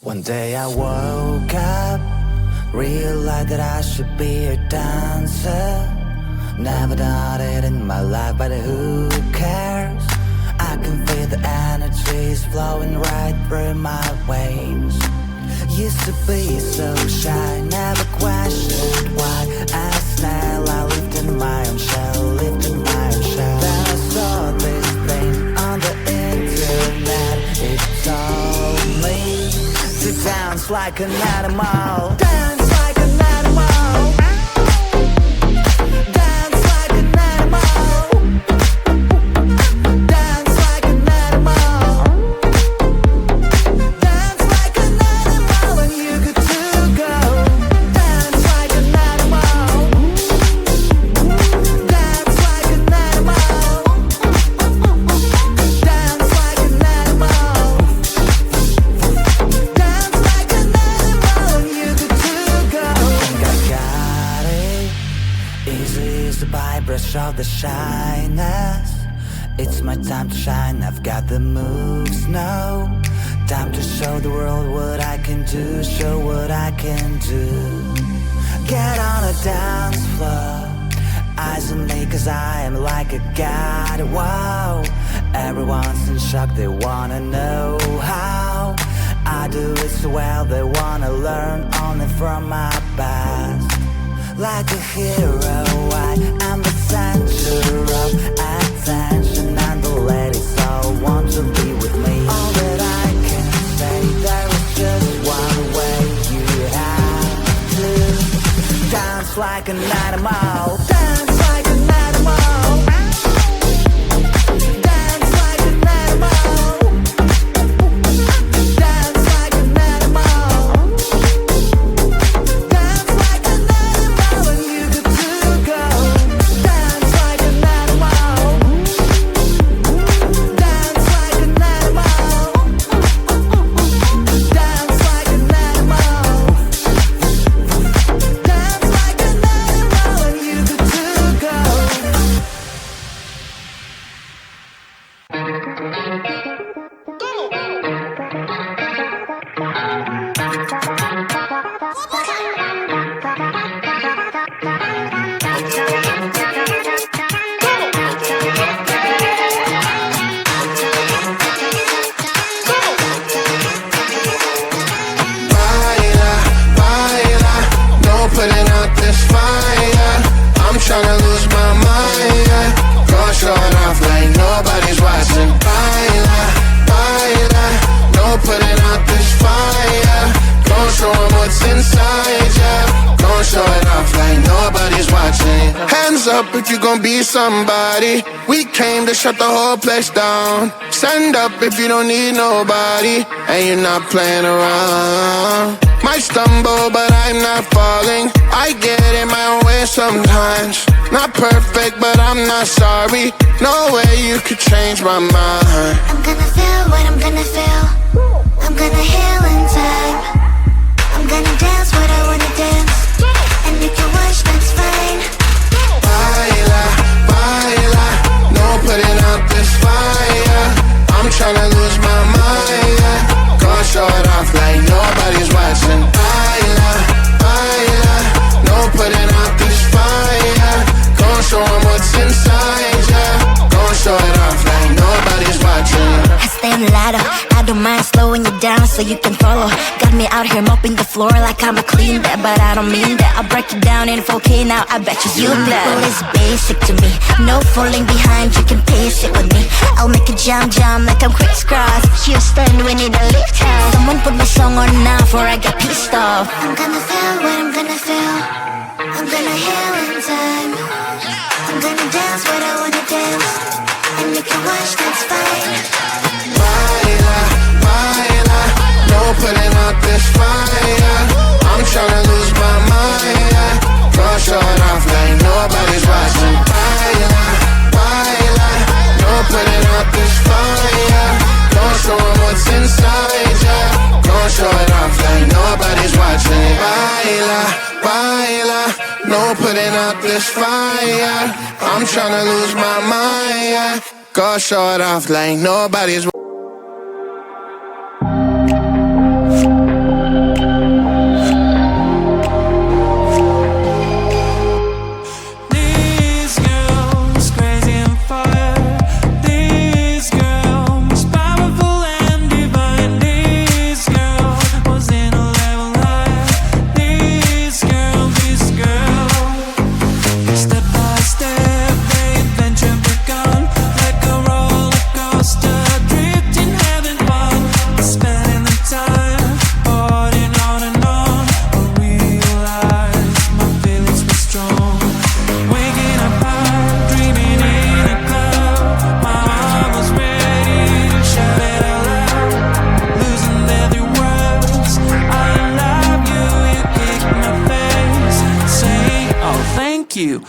One day I woke up, realized that I should be a dancer. Never done it in my life, but who cares? I can feel the energies flowing right through my veins. Used to be so shy, never questioned why. As a snail, I lived in my own shell, lived in my own shell. Then I saw this thing on the internet. It told me to dance like an animal. Dance like an animal. Dance like an animal. Dance like an animal. Dance like an animal, and you good to go. Dance like an animal. Dance like an animal. Dance like an animal. Dance like an animal, and you good to go. I think I got it. Easy as the brush of the shyness. It's my time to shine, I've got the moves now. Time to show the world what I can do, show what I can do. Get on a dance floor, eyes on me cause I am like a god, wow. Everyone's in shock, they wanna know how I do it so well, they wanna learn only from my past. Like a hero, I am the center of attention, and the ladies all want to be with me. All that I can say, there is just one way. You have to dance like an animal. Dance like an animal. Dance like an animal. Dance like an animal. Dance like an animal, and you good to go. Dance like an animal. Dance like an animal. Dance like an animal. Dance like an animal, and you good to go. Baila, baila, no putting out this fire. I'm tryna lose my mind, yeah. Go short off like nobody's watching. Baila, baila, no putting out this fire. Go show 'em what's inside, yeah. Go show it off like nobody's watching. Hands up if you gon' be somebody. We came to shut the whole place down. Stand up if you don't need nobody, and you're not playing around. Might stumble, but I'm not falling. I get in my own way sometimes. Not perfect, but I'm not sorry. No way you could change my mind. I'm gonna feel what I'm gonna feel. I'm gonna heal in time. I'm gonna dance what I wanna dance. And if you watch, that's fine. Baila, baila, no putting out this fire. I'm tryna lose my mind, yeah. Go show it off like nobody's watching. Baila, baila, no putting out this fire. Go show 'em what's inside, yeah. Go show it off like nobody's watching. I stay on the ladder. I don't mind slowing you down so you can follow. Got me out here mopping the floor like I'm a clean that, but I don't mean that. I'll break it down in 4K now. I bet you that. People is basic to me. No falling behind, you can pace it with me. I'll make a jump like I'm crisscross. Houston, we need a lift house. Someone put my song on now before I get pissed off. I'm gonna feel what I'm gonna feel. I'm gonna heal in time. I'm gonna dance what I wanna dance. And if you watch, that's fine. Baila, baila, no putting out this fire. I'm tryna lose my mind, yeah. Go show it off like nobody's watching. Baila, baila, no putting out this fire. Go show 'em what's inside, yeah. Go show it off like nobody's watching. Baila, baila, no putting out this fire. I'm tryna lose my mind, yeah. Go show it off like nobody's watching. you.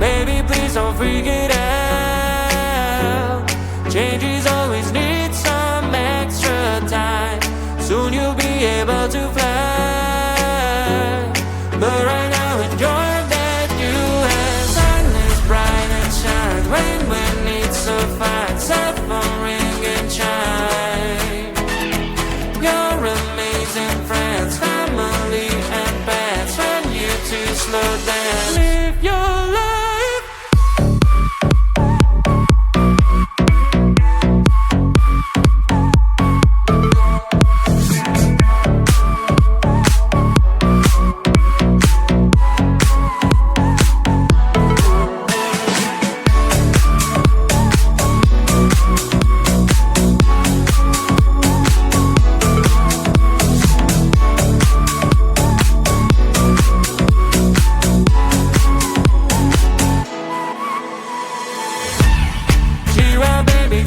Baby, please don't freak it out. Changes always need some extra time. Soon you'll be able to fly. But right now enjoy that you have. Sun is bright and shine. Rain when it's so fine. Cell phone ring and chime. Your amazing friends, family and pets. When you to slow down, live your life.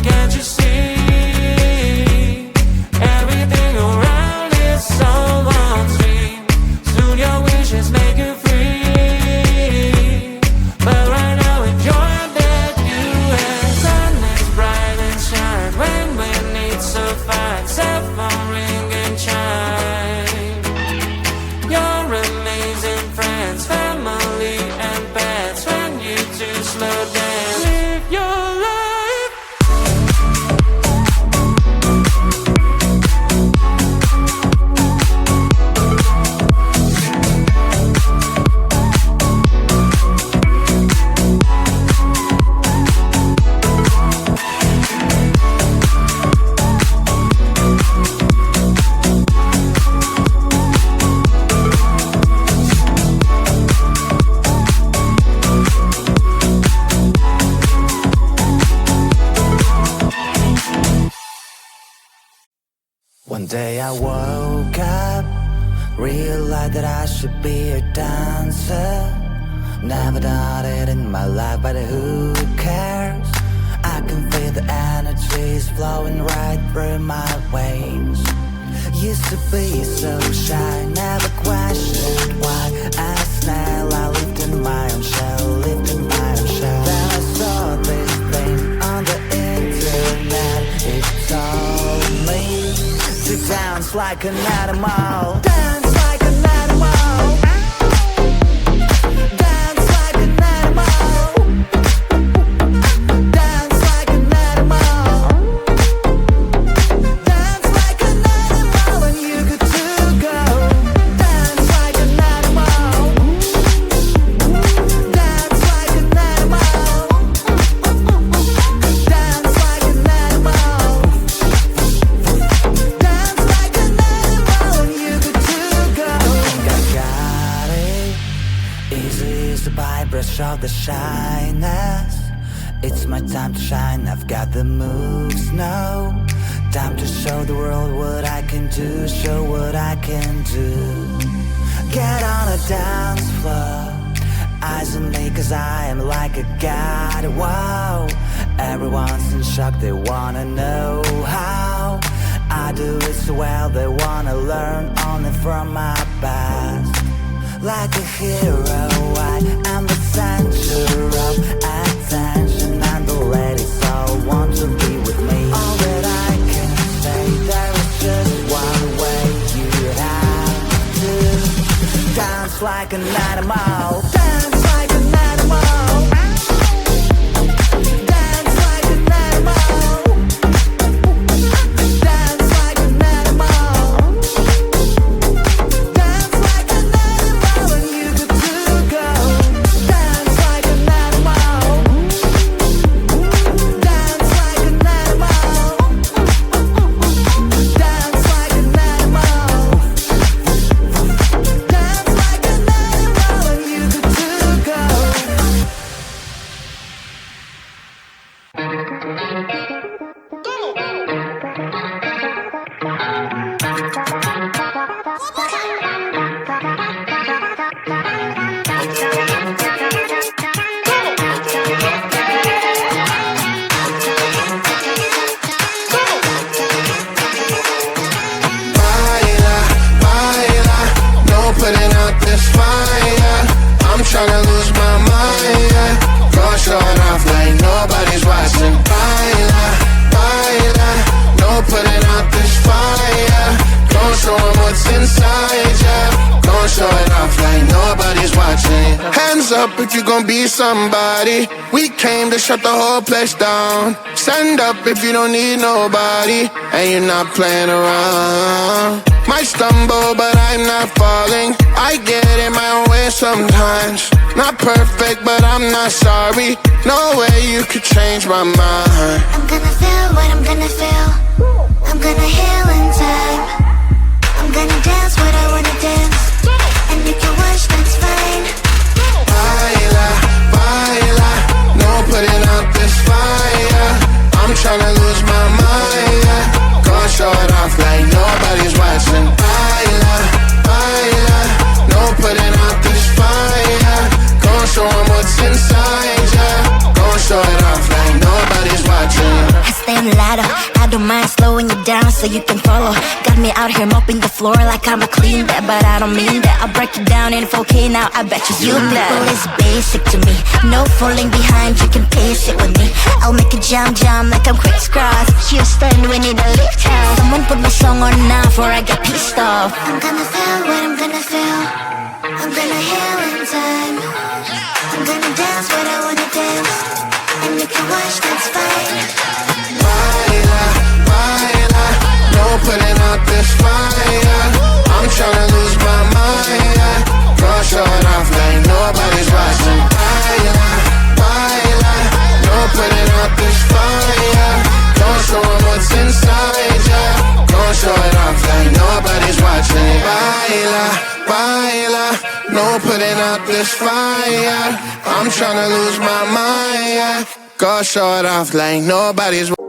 Can't you see? Everything around is so on stream. Soon your wishes make you free. But right now enjoy that you have. Sun is bright and shine. Rain when it's so fine. Cell phone ring and chime. Your amazing friends, family and pets. When you do slow down, live your life. One day I woke up, realized that I should be a dancer. Never done it in my life, but who cares? I can feel the energies flowing right through my veins. Used to be so shy, never questioned why. As a snail I lived in my own shell, lived in my own shell. Then I saw this thing on the internet. It told me to dance like an animal. Dance like an animal. Dance like an animal. Dance like an animal. Dance like an animal when you get to go. Dance like an animal. Dance like an animal. Dance like an animal. Dance like an animal when you get to of the shyness. It's my time to shine, I've got the moves now. Time to show the world what I can do, show what I can do. Get on a dance floor, eyes on me cause I am like a god, wow. Everyone's in shock, they wanna know how I do it so well, they wanna learn only from my past. Like a hero, I am the center of attention, and the ladies all want to be with me. All that I can say, there is just one way. You have to dance like an animal. Dance like an animal. Dance like an animal. Dance like an animal. Dance like an animal, and you good to go. Dance like an animal. Dance like an animal. Dance like an animal. Dance like an animal, and you good to go. Baila, baila, no putting out this fire. I'm tryna lose my mind, yeah. Go short off like nobody's watching. Baila, baila, no putting out this fire. Go show 'em what's inside, yeah. Go show it off like nobody's watching. Hands up if you gon' be somebody. We came to shut the whole place down. Stand up if you don't need nobody and you're not playing around. Might stumble, but I'm not falling. I get in my own way sometimes. Not perfect, but I'm not sorry. No way you could change my mind. I'm gonna feel what I'm gonna feel. I'm gonna heal in time. I'm gonna dance what I wanna dance. And you can watch, that's fine. Baila, baila, no putting out this fire. I'm tryna lose my mind, yeah. Go show it off like nobody's watching. Baila, baila, no putting out this fire. Go show 'em what's inside, yeah. Go show it off like nobody's watching. I stand louder, I don't mind slowing you down so you can follow. Got me out here mopping the floor like I'm a clean that, but I don't mean that. I'll break it down in 4K now, I bet you glad. Well, it's basic to me, no falling behind, you can pace it with me. I'll make it jam like I'm crisscross. Houston, we need a lift house. Someone put my song on now before I get pissed off. I'm gonna feel what I'm gonna feel. I'm gonna heal in time. I'm gonna dance what I wanna dance. And you can watch, that's fine. Baila, baila, no putting out this fire. I'm tryna lose my mind, yeah. Go show it off like nobody's watching. Baila, baila, no putting out this fire. Go show 'em what's inside, yeah. Go show it off like nobody's watching. Baila, baila, no putting out this fire. I'm tryna lose my mind, yeah. Go show it off like nobody's watching.